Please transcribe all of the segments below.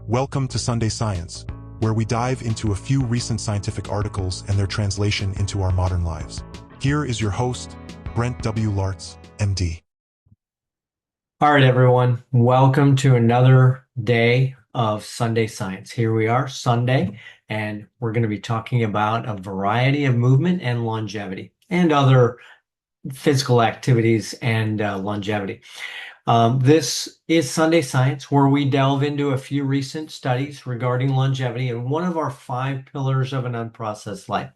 Welcome to Sunday Science, where we dive into a few recent scientific articles and their translation into our modern lives. Here is your host, Brent W. Laartz, MD. All right, everyone. Welcome to another day of Sunday Science. Here we are, Sunday, and we're going to be talking about a variety of movement and longevity and other physical activities and longevity. This is Sunday Science, where we delve into a few recent studies regarding longevity and one of our 5 pillars of an unprocessed life: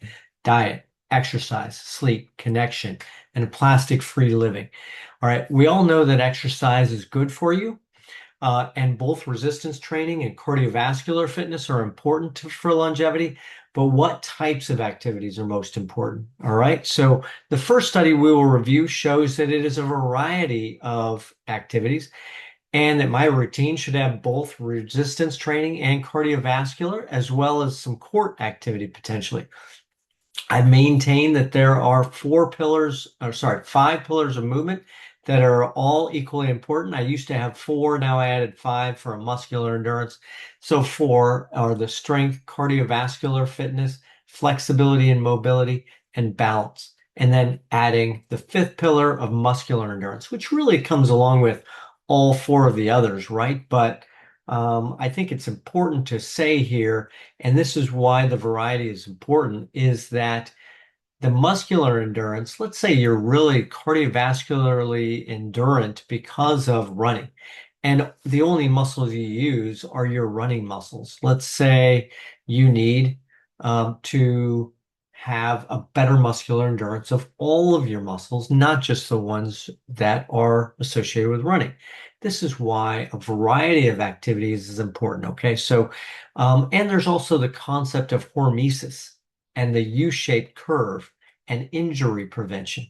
diet, exercise, sleep, connection, and plastic-free living. All right, we all know that exercise is good for you, and both resistance training and cardiovascular fitness are important for longevity. But what types of activities are most important? All right, so the first study we will review shows that it is a variety of activities and that my routine should have both resistance training and cardiovascular, as well as some core activity potentially. I maintain that there are 5 pillars of movement that are all equally important. I used to have 4, now I added 5 for muscular endurance. So 4 are the strength, cardiovascular fitness, flexibility and mobility, and balance. And then adding the 5th pillar of muscular endurance, which really comes along with all 4 of the others, right? But I think it's important to say here, and this is why the variety is important, is that the muscular endurance, let's say you're really cardiovascularly endurant because of running, and the only muscles you use are your running muscles. Let's say you need to have a better muscular endurance of all of your muscles, not just the ones that are associated with running. This is why a variety of activities is important, okay? So, and there's also the concept of hormesis and the U-shaped curve and injury prevention.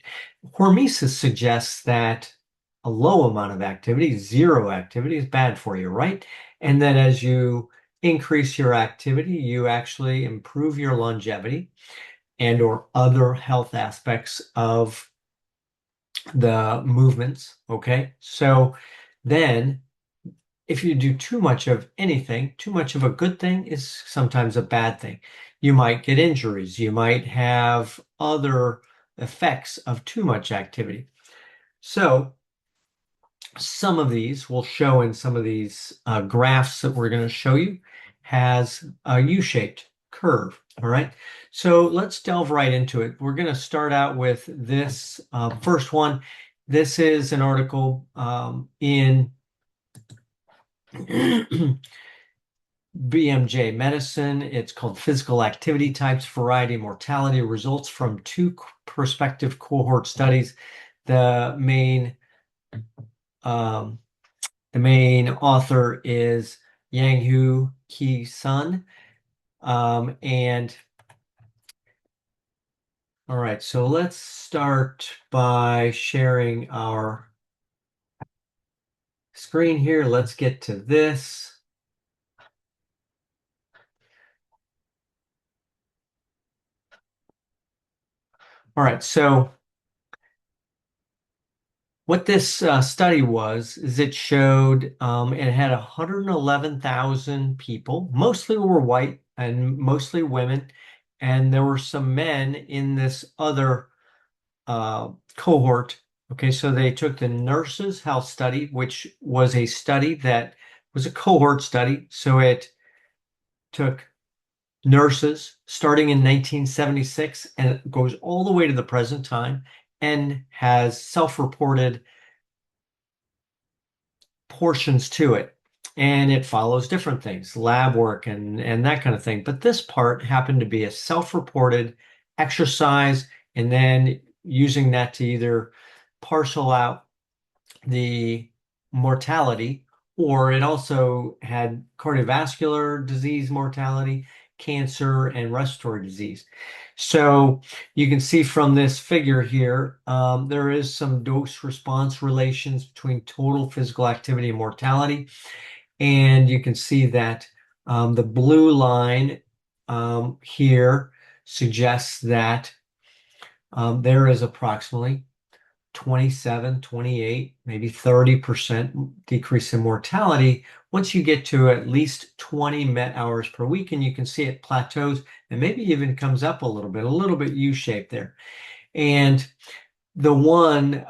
Hormesis suggests that a low amount of activity, 0 activity, is bad for you, right? And that as you increase your activity, you actually improve your longevity and or other health aspects of the movements, okay? So then if you do too much of anything, too much of a good thing is sometimes a bad thing. You might get injuries. You might have other effects of too much activity. So some of these we'll show in some of these graphs that we're going to show you has a U-shaped curve. All right. So let's delve right into it. We're going to start out with this first one. This is an article in BMJ Medicine. It's called Physical Activity Types, Variety, Mortality, Results from 2 Prospective Cohort Studies. The main author is Yang-Hu Ki-sun. And all right, so let's start by sharing our screen here. Let's get to this. All right, so what this study was is it showed it had 111,000 people, mostly were white and mostly women, and there were some men in this other cohort. Okay, so they took the nurses' health study, which was a study that was a cohort study. So it took nurses starting in 1976 and it goes all the way to the present time and has self-reported portions to it. And it follows different things, lab work and that kind of thing. But this part happened to be a self-reported exercise and then using that to either parcel out the mortality, or it also had cardiovascular disease mortality, cancer, and respiratory disease. So you can see from this figure here, there is some dose-response relations between total physical activity and mortality. And you can see that the blue line here suggests that there is approximately 27, 28, maybe 30% decrease in mortality once you get to at least 20 Met hours per week, and you can see it plateaus and maybe even comes up a little bit U-shaped there. And the one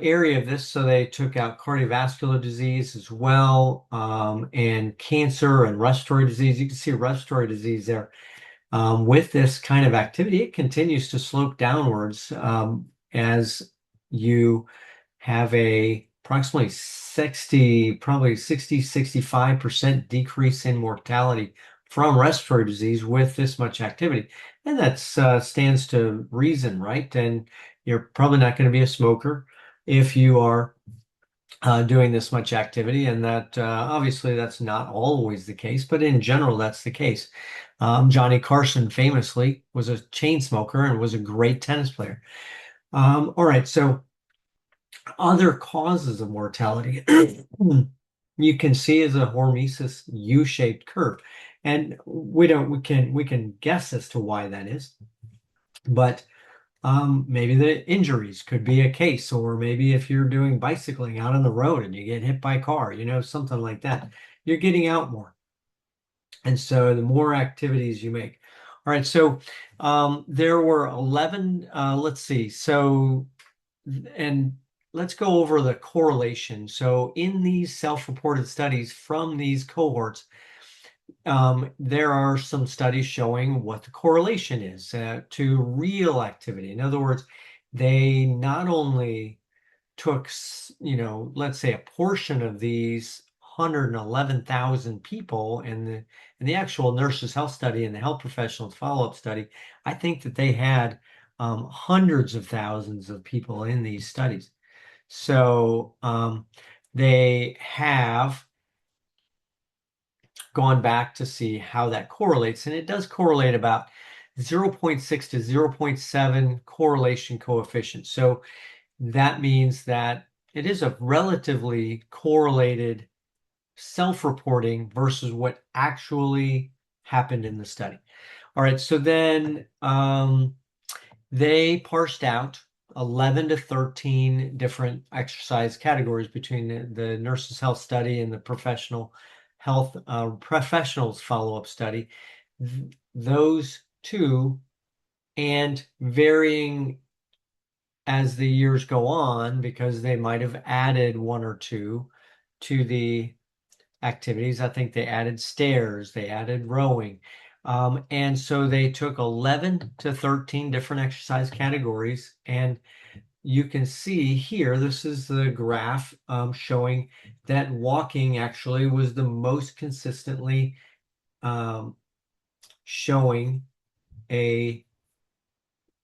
area of this, so they took out cardiovascular disease as well, and cancer and respiratory disease. You can see respiratory disease there. With this kind of activity, it continues to slope downwards as you have a approximately 65% decrease in mortality from respiratory disease with this much activity. And that stands to reason, right? And you're probably not going to be a smoker if you are doing this much activity, and that obviously that's not always the case, but in general, that's the case. Johnny Carson famously was a chain smoker and was a great tennis player. All right, so other causes of mortality you can see is a hormesis U-shaped curve, and we can guess as to why that is, but maybe the injuries could be a case, or maybe if you're doing bicycling out on the road and you get hit by a car, something like that, you're getting out more. And so the more activities you make. All right, so there were 11, let's see, so, and let's go over the correlation. So in these self-reported studies from these cohorts, there are some studies showing what the correlation is to real activity. In other words, they not only took, let's say a portion of these 111,000 people in the actual nurses' health study and the health professionals follow-up study. I think that they had hundreds of thousands of people in these studies. So they have gone back to see how that correlates, and it does correlate about 0.6 to 0.7 correlation coefficient. So that means that it is a relatively correlated self-reporting versus what actually happened in the study. All right, so then they parsed out 11 to 13 different exercise categories between the nurses' health study and the professional health professionals follow-up study. Those two, and varying as the years go on, because they might have added one or two to the activities. I think they added stairs, they added rowing. And so they took 11 to 13 different exercise categories. And you can see here, this is the graph showing that walking actually was the most consistently showing a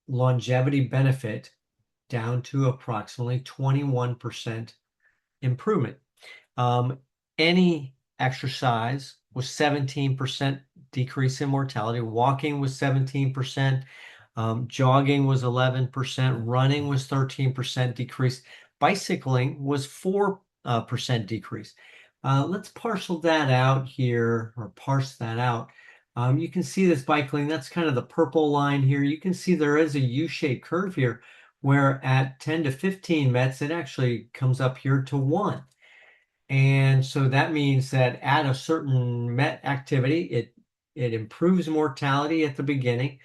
longevity benefit down to approximately 21% improvement. Any exercise was 17% decrease in mortality. Walking was 17%. Jogging was 11%. Running was 13% decrease. Bicycling was 4% decrease. Let's parcel that out here, or parse that out. You can see this bicycling, that's kind of the purple line here. You can see there is a U-shaped curve here, where at 10 to 15 METs, it actually comes up here to 1. And so that means that at a certain MET activity, it improves mortality at the beginning.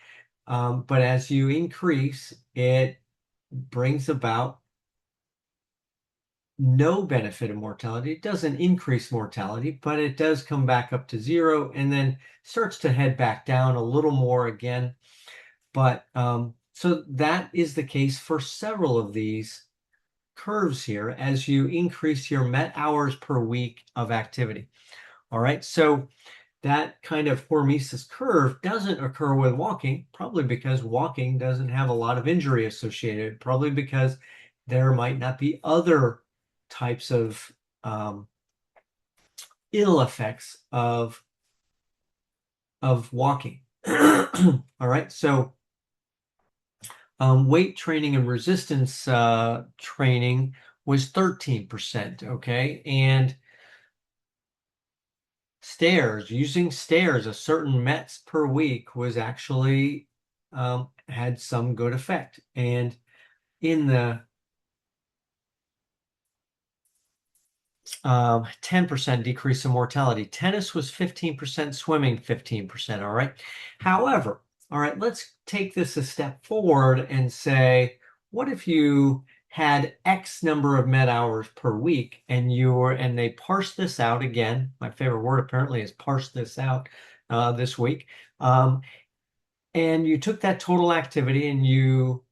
But as you increase, it brings about no benefit of mortality. It doesn't increase mortality, but it does come back up to 0 and then starts to head back down a little more again. But so that is the case for several of these curves here as you increase your Met hours per week of activity. All right, so that kind of hormesis curve doesn't occur with walking, probably because walking doesn't have a lot of injury associated, probably because there might not be other types of ill effects of walking. All right, so weight training and resistance training was 13%, okay? And stairs, using stairs, a certain METs per week was actually had some good effect. And in the 10% decrease in mortality. Tennis was 15%, swimming 15%, all right? However, all right, let's take this a step forward and say, what if you had X number of med hours per week and they parse this out again. My favorite word apparently is parse this out this week. And you took that total activity and you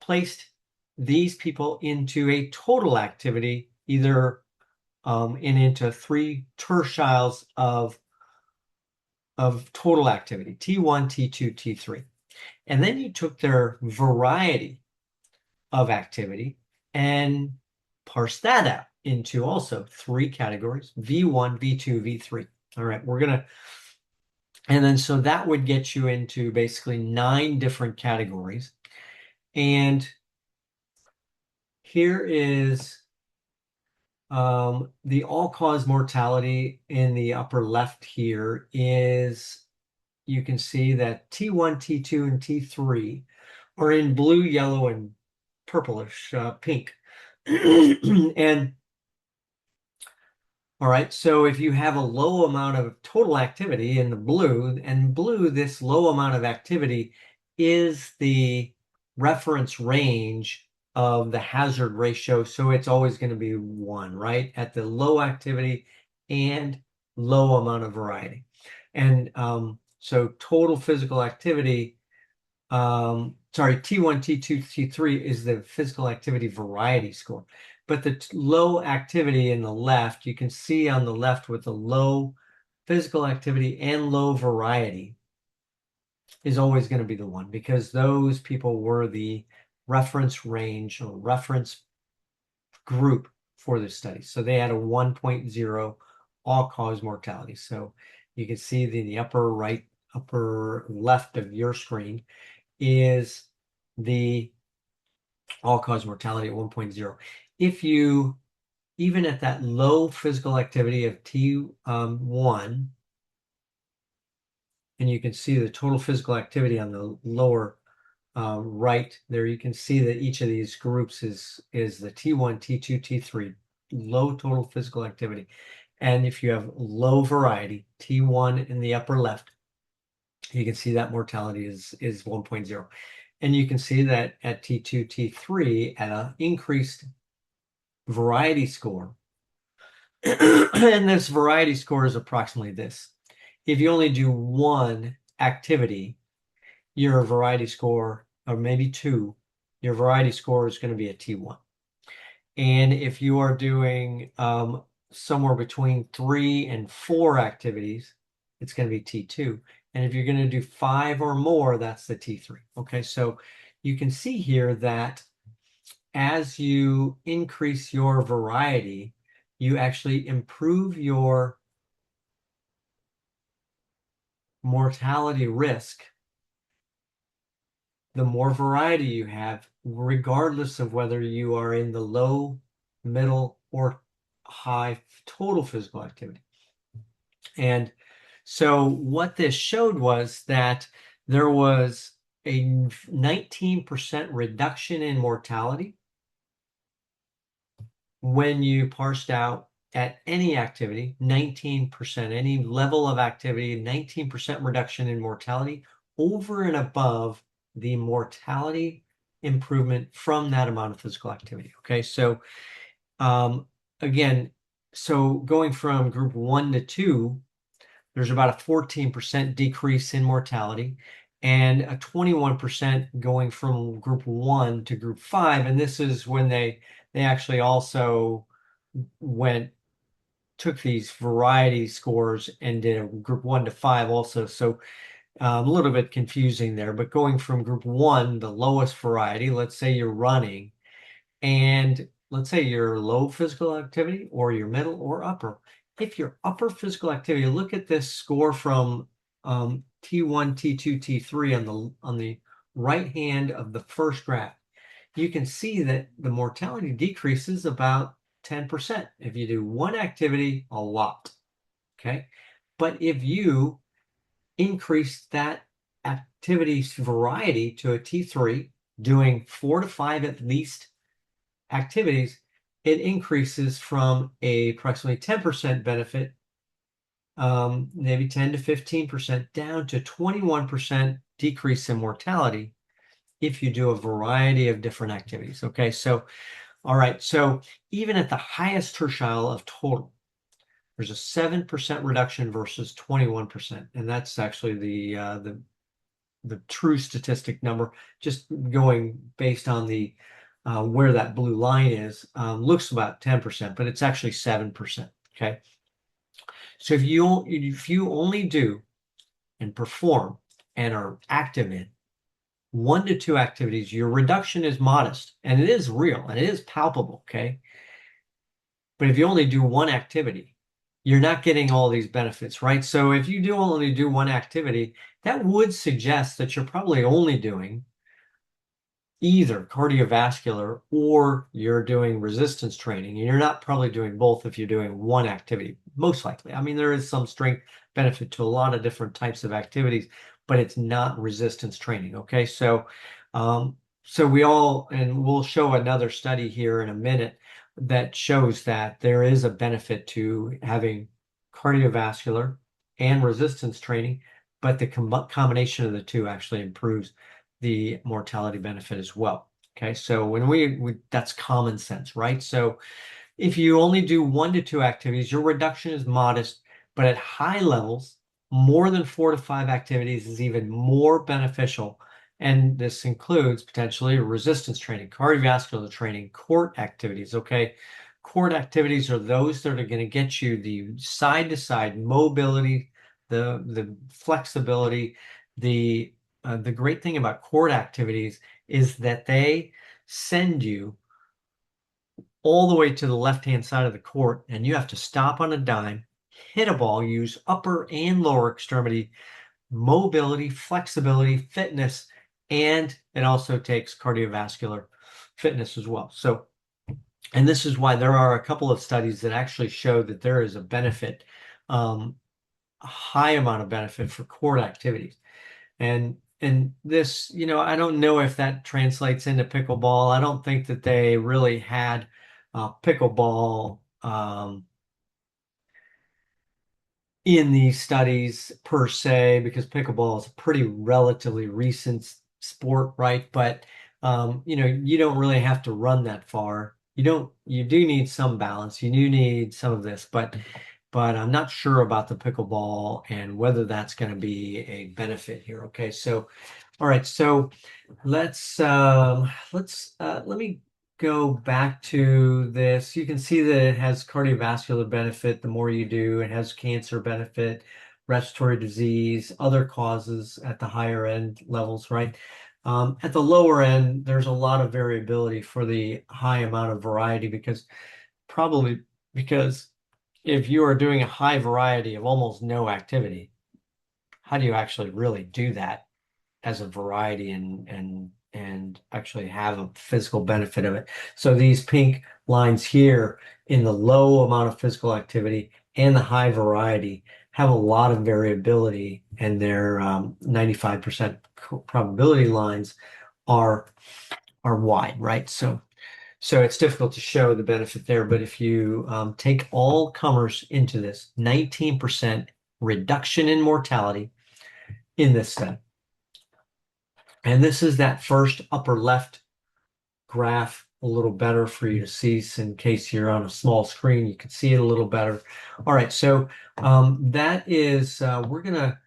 placed these people into a total activity, either into 3 tertiles of total activity, T1, T2, T3. And then you took their variety of activity and parsed that out into also 3 categories, V1, V2, V3. All right, and then so that would get you into basically 9 different categories. And here is the all-cause mortality in the upper left here is, you can see that T1, T2, and T3 are in blue, yellow, and purplish pink. And all right, so if you have a low amount of total activity in the blue, and blue, this low amount of activity is the reference range of the hazard ratio. So it's always going to be 1, right? At the low activity and low amount of variety. And so total physical activity, T1, T2, T3 is the physical activity variety score. But the low activity in the left, you can see on the left with the low physical activity and low variety is always going to be the one, because those people were the reference range or reference group for this study. So they had a 1.0 all-cause mortality. So you can see the upper left of your screen is the all-cause mortality at 1.0. If you, even at that low physical activity of T1, and you can see the total physical activity on the lower right there, you can see that each of these groups is the T1, T2, T3, low total physical activity. And if you have low variety, T1 in the upper left, you can see that mortality is 1.0. And you can see that at T2, T3, at an increased variety score, and this variety score is approximately this. If you only do 1 activity, your variety score, or maybe 2, your variety score is going to be a T1. And if you are doing somewhere between 3 and 4 activities, it's going to be T2. And if you're going to do 5 or more, that's the T3. Okay, so you can see here that as you increase your variety, you actually improve your mortality risk. The more variety you have, regardless of whether you are in the low, middle, or high total physical activity. And so what this showed was that there was a 19% reduction in mortality when you parsed out at any activity, 19%, any level of activity, 19% reduction in mortality over and above the mortality improvement from that amount of physical activity. Okay, so again, so going from group 1 to 2, there's about a 14% decrease in mortality and a 21% going from group 1 to group 5. And this is when they actually also took these variety scores and did a group 1 to 5 also. So a little bit confusing there, but going from group 1, the lowest variety, let's say you're running, and let's say you're low physical activity or your middle or upper. If your upper physical activity, look at this score from T1, T2, T3 on the right hand of the first graph. You can see that the mortality decreases about 10%. If you do 1 activity, a lot. Okay, but if you increase that activity's variety to a T3, doing 4 to 5 at least activities, it increases from a approximately 10% benefit, maybe 10 to 15%, down to 21% decrease in mortality if you do a variety of different activities. Okay, so all right, so even at the highest tertile of total, there's a 7% reduction versus 21%, and that's actually the true statistic number. Just going based on the where that blue line is, looks about 10%, but it's actually 7%. Okay, so if you only do and perform and are active in 1 to 2 activities, your reduction is modest, and it is real and it is palpable. Okay, but if you only do 1 activity, you're not getting all these benefits, right? So if you do only do 1 activity, that would suggest that you're probably only doing either cardiovascular or you're doing resistance training. And you're not probably doing both if you're doing 1 activity, most likely. I mean, there is some strength benefit to a lot of different types of activities, but it's not resistance training. Okay, so and we'll show another study here in a minute that shows that there is a benefit to having cardiovascular and resistance training, but the combination of the two actually improves the mortality benefit as well. Okay, so when that's common sense, right? So if you only do 1 to 2 activities, your reduction is modest, but at high levels, more than 4 to 5 activities is even more beneficial. And this includes potentially resistance training, cardiovascular training, cohort activities. Okay, cohort activities are those that are going to get you the side-to-side mobility, the flexibility. The great thing about cohort activities is that they send you all the way to the left-hand side of the court, and you have to stop on a dime, hit a ball, use upper and lower extremity mobility, flexibility, fitness, and it also takes cardiovascular fitness as well. So, and this is why there are a couple of studies that actually show that there is a benefit, a high amount of benefit for cohort activities. And this, I don't know if that translates into pickleball. I don't think that they really had pickleball in these studies per se, because pickleball is a pretty relatively recent sport, right? But you don't really have to run that far. You do need some balance. You do need some of this, but I'm not sure about the pickleball and whether that's going to be a benefit here. Okay, so all right, so let me go back to this. You can see that it has cardiovascular benefit the more you do. It has cancer benefit, respiratory disease, other causes at the higher end levels, right? At the lower end, there's a lot of variability for the high amount of variety probably because if you are doing a high variety of almost no activity, how do you actually really do that as a variety and actually have a physical benefit of it? So these pink lines here in the low amount of physical activity and the high variety have a lot of variability, and their 95% probability lines are wide, right? So it's difficult to show the benefit there, but if you take all comers into this, 19% reduction in mortality in this study. And this is that first upper left graph a little better for you to see. So in case you're on a small screen, you can see it a little better. All right, so that is, we're going to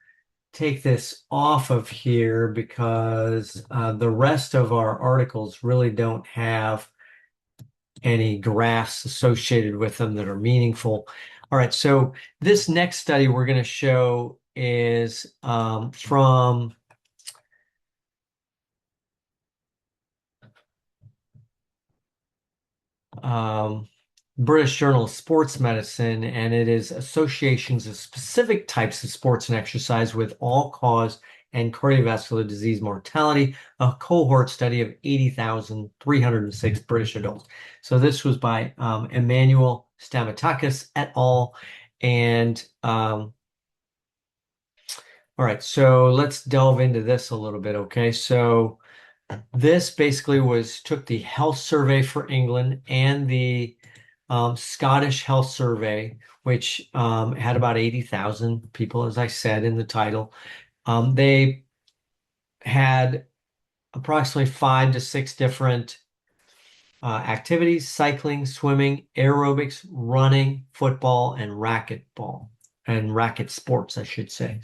take this off of here because the rest of our articles really don't have any graphs associated with them that are meaningful. All right, so this next study we're going to show is from British Journal of Sports Medicine, and it is associations of specific types of sports and exercise with all-cause and cardiovascular disease mortality, a cohort study of 80,306 British adults. So this was by Emmanuel Stamatakis et al. And all right, so let's delve into this a little bit, okay? So this basically took the health survey for England and the Scottish Health Survey, which had about 80,000 people, as I said in the title. They had approximately 5 to 6 different activities: cycling, swimming, aerobics, running, football, and racquetball, and racket sports, I should say.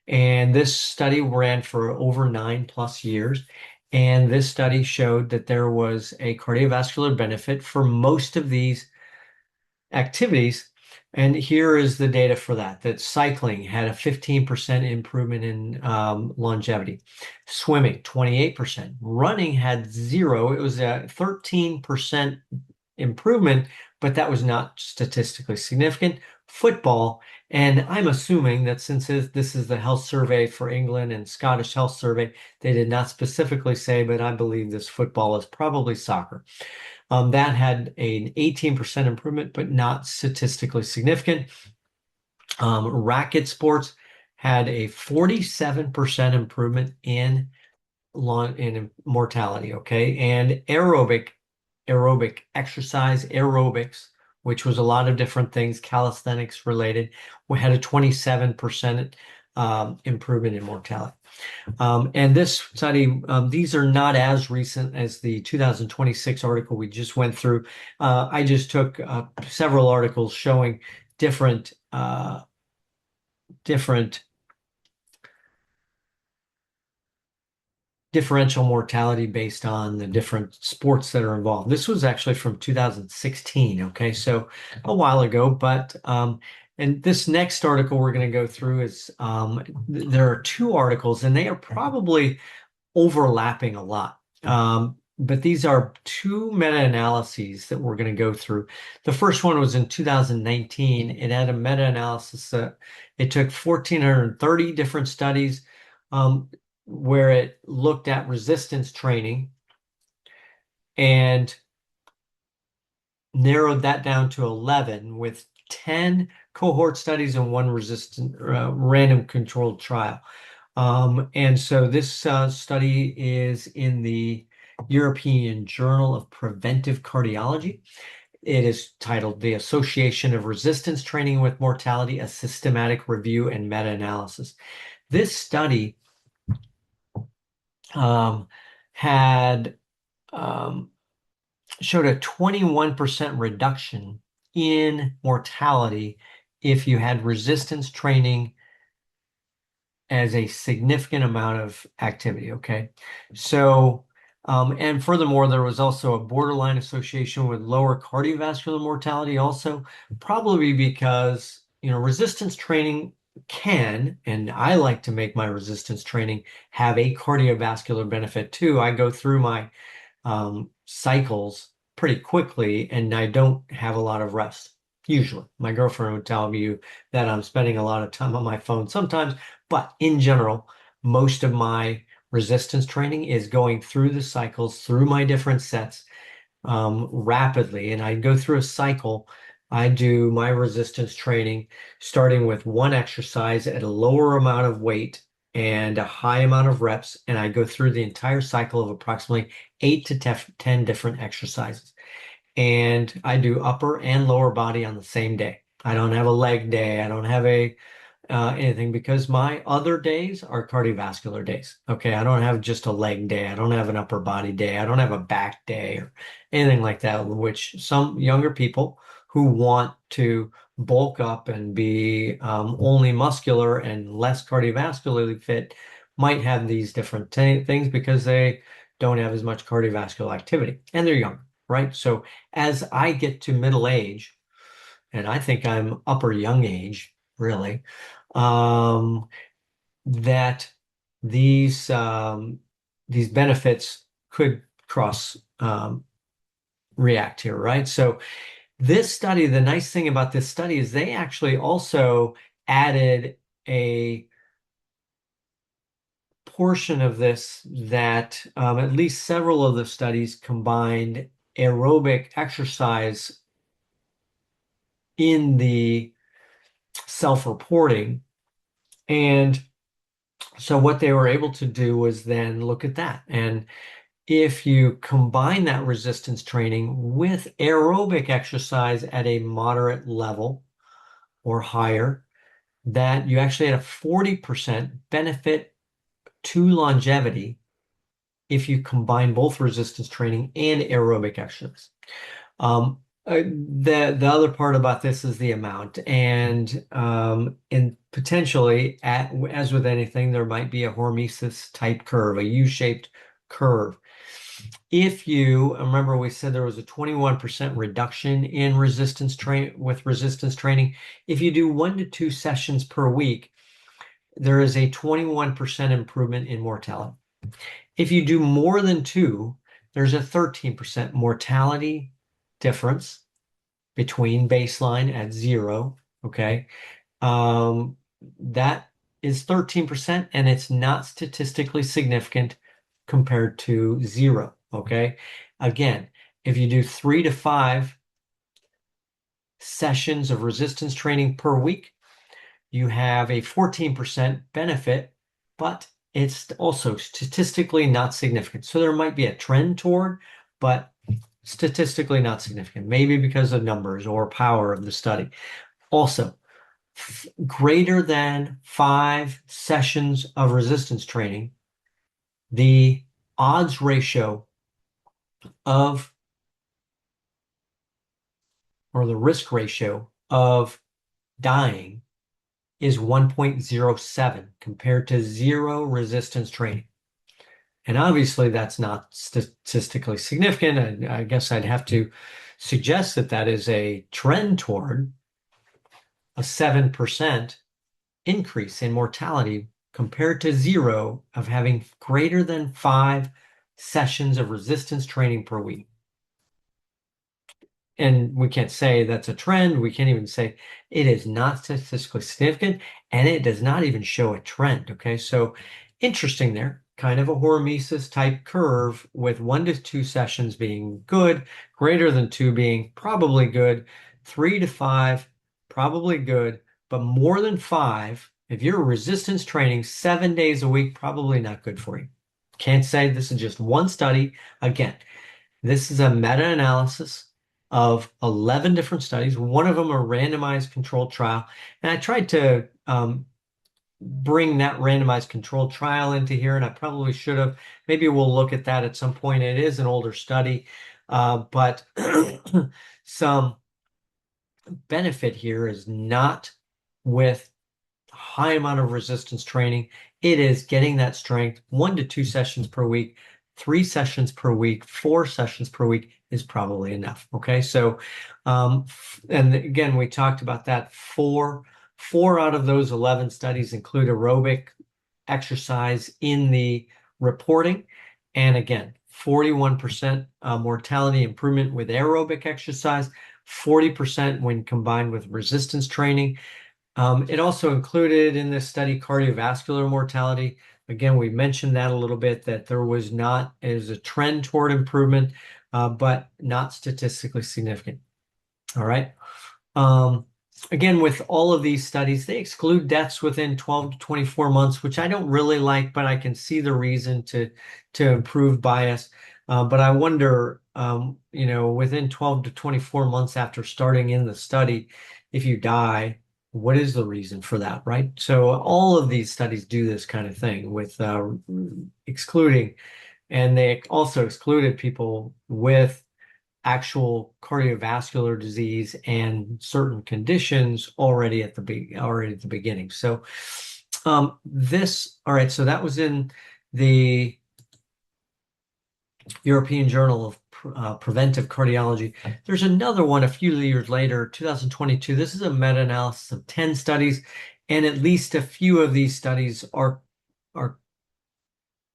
And this study ran for over 9+ years. And this study showed that there was a cardiovascular benefit for most of these activities. And here is the data for that cycling had a 15% improvement in longevity, swimming 28%, running had 0. It was a 13% improvement, but that was not statistically significant. Football, and I'm assuming that since this is the health survey for England and Scottish Health Survey, they did not specifically say, but I believe this football is probably soccer. That had an 18% improvement, but not statistically significant. Racket sports had a 47% improvement in mortality, okay? And aerobic exercise, aerobics, which was a lot of different things, calisthenics related, we had a 27% improvement in mortality. And this study, these are not as recent as the 2026 article we just went through. I just took several articles showing different differential mortality based on the different sports that are involved. This was actually from 2016, okay, so a while ago. But and this next article we're going to go through is there are 2 articles, and they are probably overlapping a lot. But these are 2 meta-analyses that we're going to go through. The first one was in 2019. It had a meta-analysis that it took 1,430 different studies where it looked at resistance training and narrowed that down to 11 with 10 cohort studies and 1 random controlled trial. And so this study is in the European Journal of Preventive Cardiology. It is titled The Association of Resistance Training with Mortality, a Systematic Review and Meta-Analysis. This study had showed a 21% reduction in mortality if you had resistance training as a significant amount of activity, okay? So, and furthermore, there was also a borderline association with lower cardiovascular mortality also, probably because, resistance training can, and I like to make my resistance training have a cardiovascular benefit too. I go through my cycles pretty quickly, and I don't have a lot of rest. Usually, my girlfriend would tell you that I'm spending a lot of time on my phone sometimes, but in general, most of my resistance training is going through the cycles, through my different sets rapidly. And I go through a cycle. I do my resistance training starting with 1 exercise at a lower amount of weight and a high amount of reps. And I go through the entire cycle of approximately 8 to 10 different exercises. And I do upper and lower body on the same day. I don't have a leg day. I don't have anything, because my other days are cardiovascular days. Okay, I don't have just a leg day. I don't have an upper body day. I don't have a back day or anything like that, which some younger people who want to bulk up and be only muscular and less cardiovascularly fit might have these different things because they don't have as much cardiovascular activity and they're young, right? So as I get to middle age, and I think I'm upper young age, really, that these benefits could cross react here, right? So this study, the nice thing about this study is they actually also added a portion of this that at least several of the studies combined aerobic exercise in the self-reporting. And so what they were able to do was then look at that. And if you combine that resistance training with aerobic exercise at a moderate level or higher, that you actually had a 40% benefit to longevity if you combine both resistance training and aerobic exercise. The other part about this is the amount, and potentially, as with anything, there might be a hormesis type curve, a U-shaped curve. If you remember, we said there was a 21% reduction in resistance training. If you do 1 to 2 sessions per week, there is a 21% improvement in mortality. If you do more than 2, there's a 13% mortality difference between baseline at 0. Okay. That is 13%, and it's not statistically significant compared to 0. Okay. Again, if you do 3 to 5 sessions of resistance training per week, you have a 14% benefit, but it's also statistically not significant. So there might be a trend toward, but statistically not significant, maybe because of numbers or power of the study. Also, greater than 5 sessions of resistance training, the odds ratio of, or the risk ratio of dying is 1.07 compared to 0 resistance training. And obviously that's not statistically significant. I guess I'd have to suggest that that is a trend toward a 7% increase in mortality compared to 0 of having greater than 5 sessions of resistance training per week. And we can't say that's a trend. We can't even say it is not statistically significant, and it does not even show a trend. Okay, so interesting there. Kind of a hormesis type curve with 1 to 2 sessions being good, greater than 2 being probably good, 3 to 5 probably good, but more than 5, if you're resistance training 7 days a week, probably not good for you. Can't say this is just one study. Again, this is a meta-analysis of 11 different studies. One of them a randomized controlled trial. And I tried to bring that randomized controlled trial into here, and I probably should have. Maybe we'll look at that at some point. It is an older study, but some benefit here is not with high amount of resistance training. It is getting that strength 1 to 2 sessions per week, 3 sessions per week, 4 sessions per week is probably enough. Okay, so and again, we talked about that. Four out of those 11 studies include aerobic exercise in the reporting, and again, 41% mortality improvement with aerobic exercise, 40% when combined with resistance training. It also included in this study cardiovascular mortality. Again, we mentioned that a little bit, that there was not as a trend toward improvement, but not statistically significant. All right. Again, with all of these studies, they exclude deaths within 12 to 24 months, which I don't really like, but I can see the reason to improve bias. But I wonder, within 12 to 24 months after starting in the study, if you die, what is the reason for that, right? So all of these studies do this kind of thing with excluding, and they also excluded people with actual cardiovascular disease and certain conditions already at the beginning. So all right, so that was in the European Journal of Preventive Cardiology. There's another one a few years later, 2022. This is a meta-analysis of 10 studies, and at least a few of these studies are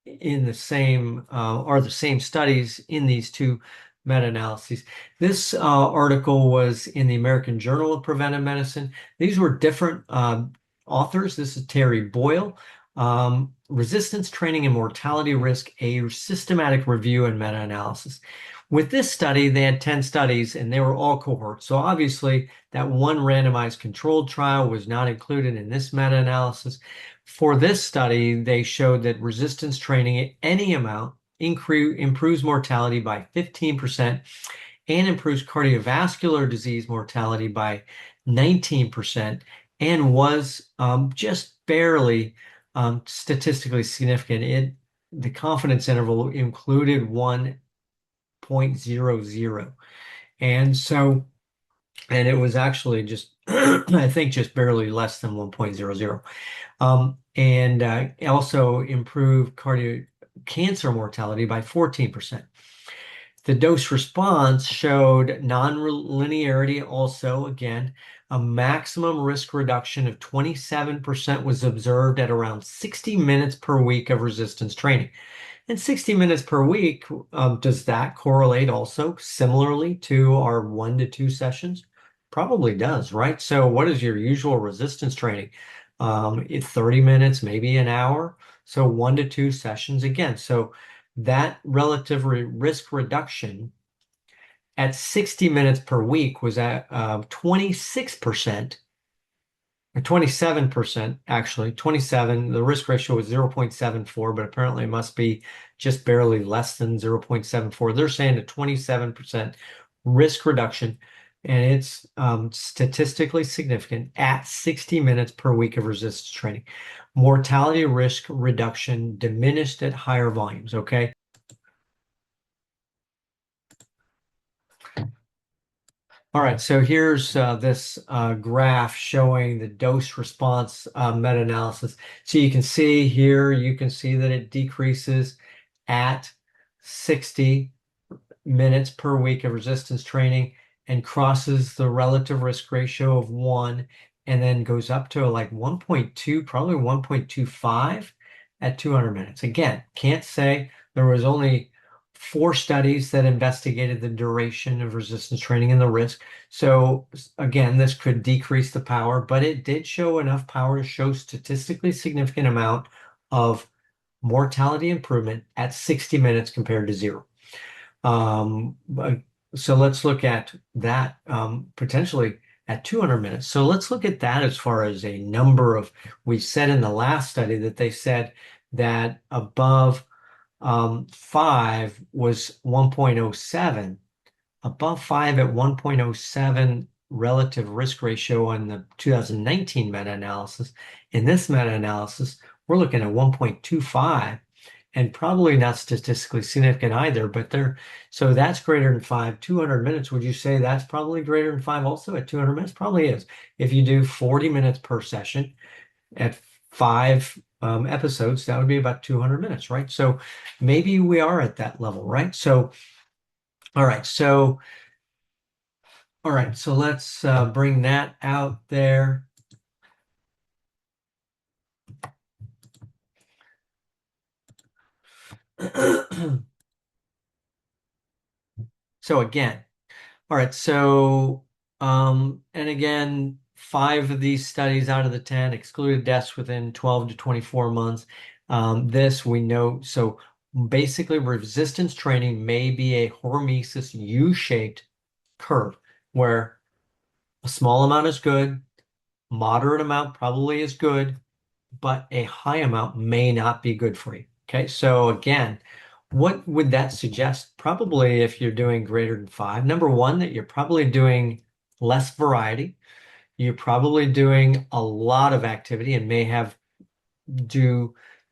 in the same studies in these two meta-analyses. This article was in the American Journal of Preventive Medicine. These were different authors. This is Terry Boyle, Resistance Training and Mortality Risk, a systematic review and meta-analysis. With this study, they had 10 studies, and they were all cohorts. So obviously, that one randomized controlled trial was not included in this meta-analysis. For this study, they showed that resistance training at any amount improves mortality by 15% and improves cardiovascular disease mortality by 19% and was just barely statistically significant. The confidence interval included 1.00. And it was actually just, I think, just barely less than 1.00. And also improved cancer mortality by 14%. The dose response showed non-linearity also. Again, a maximum risk reduction of 27% was observed at around 60 minutes per week of resistance training. And 60 minutes per week, does that correlate also similarly to our 1 to 2 sessions? Probably does, right? So what is your usual resistance training? It's 30 minutes, maybe an hour. So 1 to 2 sessions again. So that relative risk reduction at 60 minutes per week was at 26%, or 27%, actually, 27. The risk ratio was 0.74, but apparently it must be just barely less than 0.74. They're saying a 27% risk reduction, and it's statistically significant at 60 minutes per week of resistance training. Mortality risk reduction diminished at higher volumes, okay? All right, so here's this graph showing the dose response meta-analysis. So you can see here, you can see that it decreases at 60 minutes per week of resistance training and crosses the relative risk ratio of 1 and then goes up to like 1.2, probably 1.25 at 200 minutes. Again, can't say. There was only 4 studies that investigated the duration of resistance training and the risk. So again, this could decrease the power, but it did show enough power to show statistically significant amount of mortality improvement at 60 minutes compared to 0. So let's look at that potentially at 200 minutes. So let's look at that as far as a number of, we said in the last study that they said that above 5 was 1.07. Above 5 at 1.07 relative risk ratio on the 2019 meta-analysis. In this meta-analysis, we're looking at 1.25 and probably not statistically significant either, but so that's greater than 5. 200 minutes, would you say that's probably greater than 5 also at 200 minutes? Probably is. If you do 40 minutes per session at 5 episodes, that would be about 200 minutes, right? So maybe we are at that level, right? So, all right, so let's bring that out there. So again, all right, so and again, 5 of these studies out of the 10 excluded deaths within 12 to 24 months. This we know, so basically resistance training may be a hormesis U-shaped curve where a small amount is good, moderate amount probably is good, but a high amount may not be good for you. Okay, so again, what would that suggest? Probably if you're doing greater than 5, number one, that you're probably doing less variety. You're probably doing a lot of activity and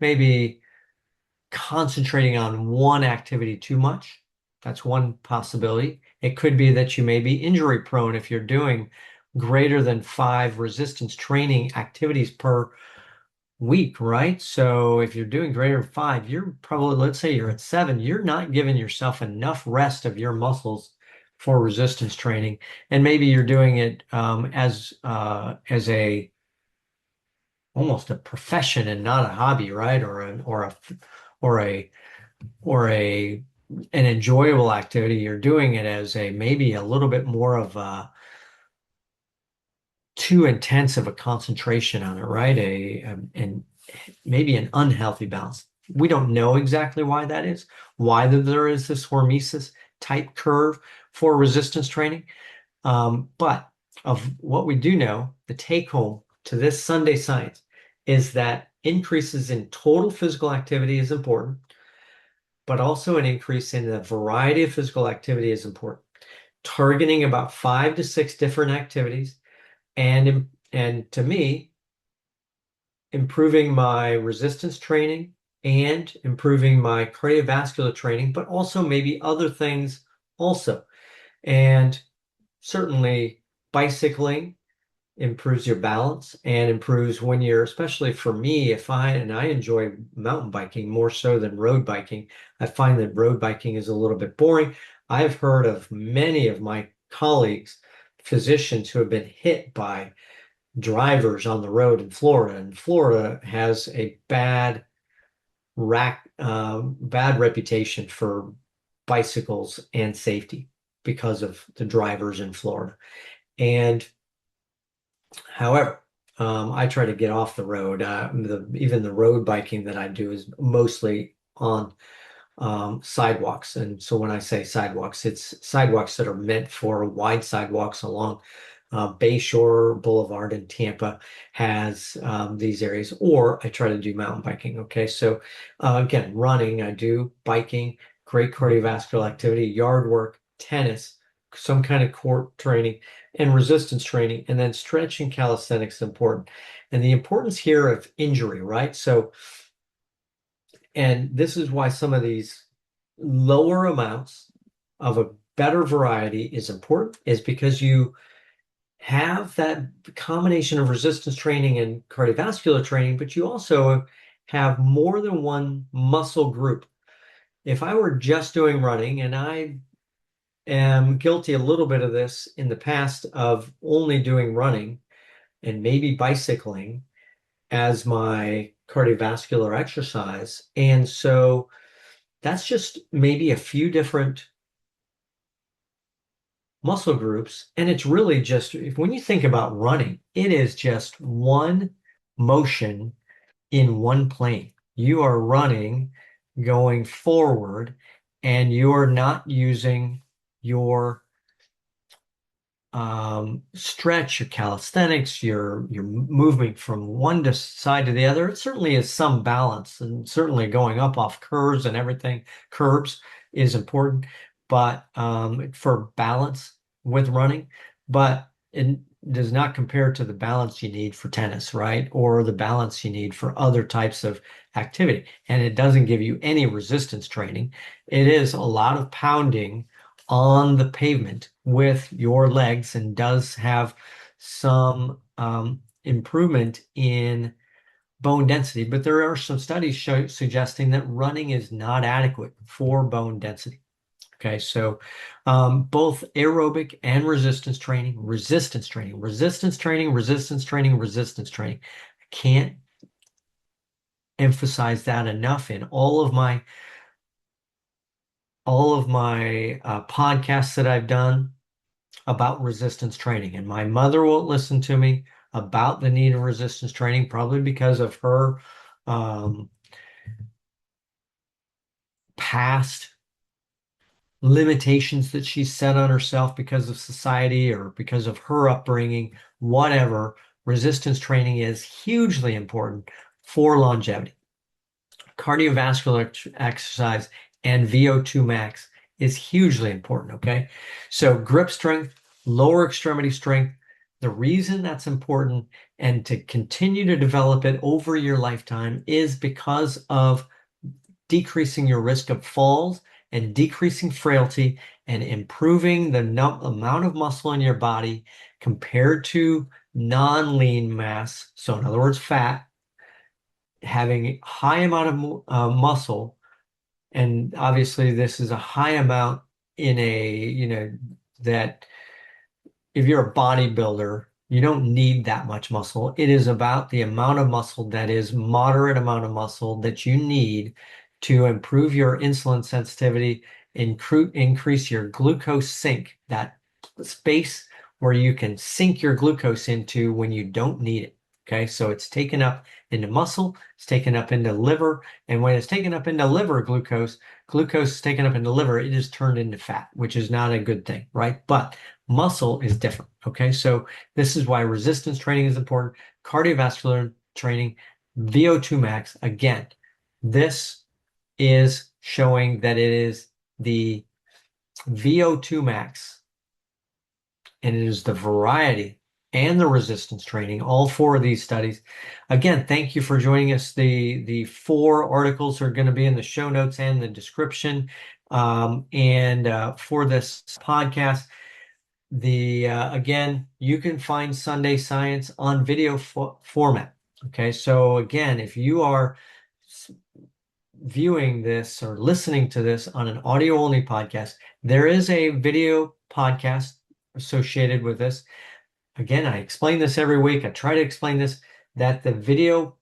maybe concentrating on one activity too much. That's one possibility. It could be that you may be injury prone if you're doing greater than 5 resistance training activities per week, right? So if you're doing greater than 5, you're probably, let's say you're at 7, you're not giving yourself enough rest of your muscles for resistance training. And maybe you're doing it as a almost a profession and not a hobby, right? Or an enjoyable activity. You're doing it as maybe a little bit more of a too intense of a concentration on it, right? And maybe an unhealthy balance. We don't know exactly why that is, why there is this hormesis type curve for resistance training. But of what we do know, the take home to this Sunday Science is that increases in total physical activity is important. but also an increase in the variety of physical activity is important. Targeting about 5 to 6 different activities, and to me, improving my resistance training and improving my cardiovascular training, but also maybe other things also. And certainly bicycling improves your balance and improves when you're, especially for me, I enjoy mountain biking more so than road biking. I find that road biking is a little bit boring. I've heard of many of my colleagues, physicians, who have been hit by drivers on the road in Florida, and Florida has a bad reputation for bicycles and safety because of the drivers in Florida. And however, I try to get off the road. Even the road biking that I do is mostly on sidewalks. And so when I say sidewalks, it's sidewalks that are meant for wide sidewalks along Bayshore Boulevard in Tampa has these areas, or I try to do mountain biking. Okay, so again, running, I do biking, great cardiovascular activity, yard work, tennis, some kind of core training, and resistance training, and then stretching calisthenics is important. And the importance here of injury, right? So, and this is why some of these lower amounts of a better variety is important, is because you have that combination of resistance training and cardiovascular training, but you also have more than one muscle group. If I were just doing running, and I am guilty a little bit of this in the past of only doing running and maybe bicycling as my cardiovascular exercise. And so that's just maybe a few different muscle groups. And it's really just, when you think about running, it is just one motion in one plane. You are running, going forward, and you're not using your stretch, your calisthenics, you're moving from one side to the other. It certainly is some balance, and certainly going up off curves and everything, curbs is important, but for balance with running, but it does not compare to the balance you need for tennis, right? Or the balance you need for other types of activity. And it doesn't give you any resistance training. It is a lot of pounding on the pavement with your legs, and does have some improvement in bone density. But there are some studies suggesting that running is not adequate for bone density. Okay, so both aerobic and resistance training, resistance training, resistance training, resistance training, resistance training. I can't emphasize that enough in all of my podcasts that I've done about resistance training. And my mother won't listen to me about the need of resistance training, probably because of her past limitations that she set on herself because of society or because of her upbringing, whatever. Resistance training is hugely important for longevity. Cardiovascular exercise and VO2 max is hugely important, okay? So grip strength, lower extremity strength, the reason that's important and to continue to develop it over your lifetime is because of decreasing your risk of falls and decreasing frailty and improving the amount of muscle in your body compared to non-lean mass. So in other words, fat, having a high amount of muscle. And obviously this is a high amount in that if you're a bodybuilder, you don't need that much muscle. It is about the amount of muscle that is moderate amount of muscle that you need to improve your insulin sensitivity, increase your glucose sink, that space where you can sink your glucose into when you don't need it. Okay, so it's taken up into muscle, it's taken up into liver, and when it's taken up into liver, glucose is taken up into liver, it is turned into fat, which is not a good thing, right? But muscle is different. Okay, so this is why resistance training is important, cardiovascular training, VO2 max. Again, this is showing that it is the VO2 max, and it is the variety and the resistance training, all four of these studies. Again, thank you for joining us. The 4 articles are going to be in the show notes and the description. For this podcast, again, you can find Sunday Science on video format. Okay, so again, if you are viewing this or listening to this on an audio only podcast, there is a video podcast associated with this. Again, I explain this every week. I try to explain this, that the video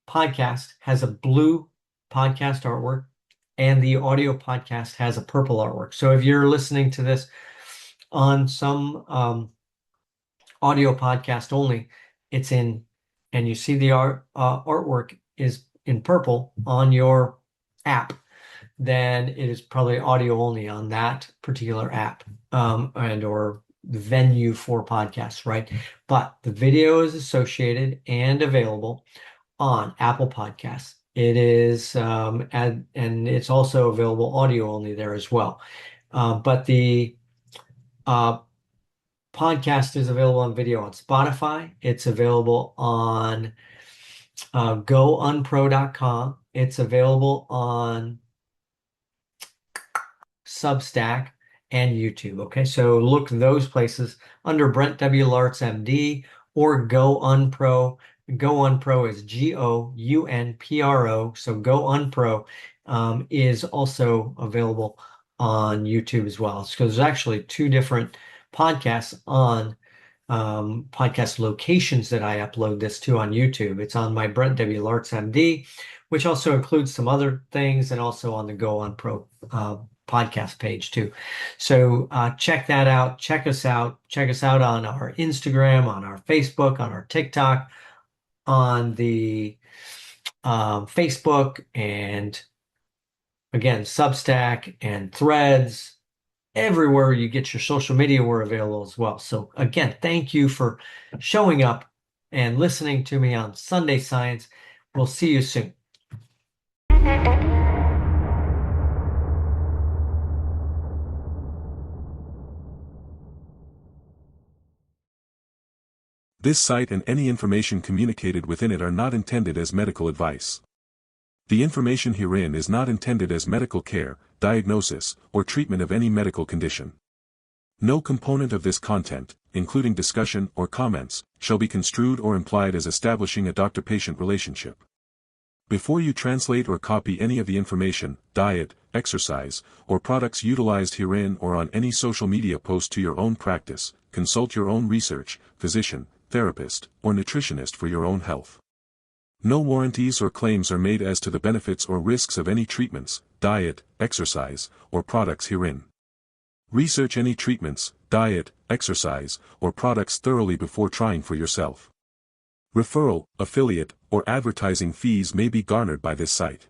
podcast has a blue podcast artwork and the audio podcast has a purple artwork. So if you're listening to this on some audio podcast only, it's in, and you see the artwork is in purple on your app, then it is probably audio only on that particular app and or venue for podcasts, right? But the video is associated and available on Apple Podcasts. It is, and it's also available audio only there as well. But the podcast is available on video on Spotify. It's available on GoUnPro.com. It's available on Substack and YouTube. Okay, so look those places under Brent W. Laartz, MD, or GoUnPro. GoUnPro is GoUnPro. So GoUnPro is also available on YouTube as well. So there's actually 2 different podcasts on podcast locations that I upload this to on YouTube. It's on my Brent W. Laartz, MD, which also includes some other things, and also on the GoUnPro podcast page too. So check that out. Check us out. Check us out on our Instagram, on our Facebook, on our TikTok, on the Facebook, and again, Substack and Threads. Everywhere you get your social media, we're available as well. So again, thank you for showing up and listening to me on Sunday Science. We'll see you soon. This site and any information communicated within it are not intended as medical advice. The information herein is not intended as medical care, diagnosis, or treatment of any medical condition. No component of this content, including discussion or comments, shall be construed or implied as establishing a doctor-patient relationship. Before you translate or copy any of the information, diet, exercise, or products utilized herein or on any social media post to your own practice, consult your own research, physician, therapist, or nutritionist for your own health. No warranties or claims are made as to the benefits or risks of any treatments, diet, exercise, or products herein. Research any treatments, diet, exercise, or products thoroughly before trying for yourself. Referral, affiliate, or advertising fees may be garnered by this site.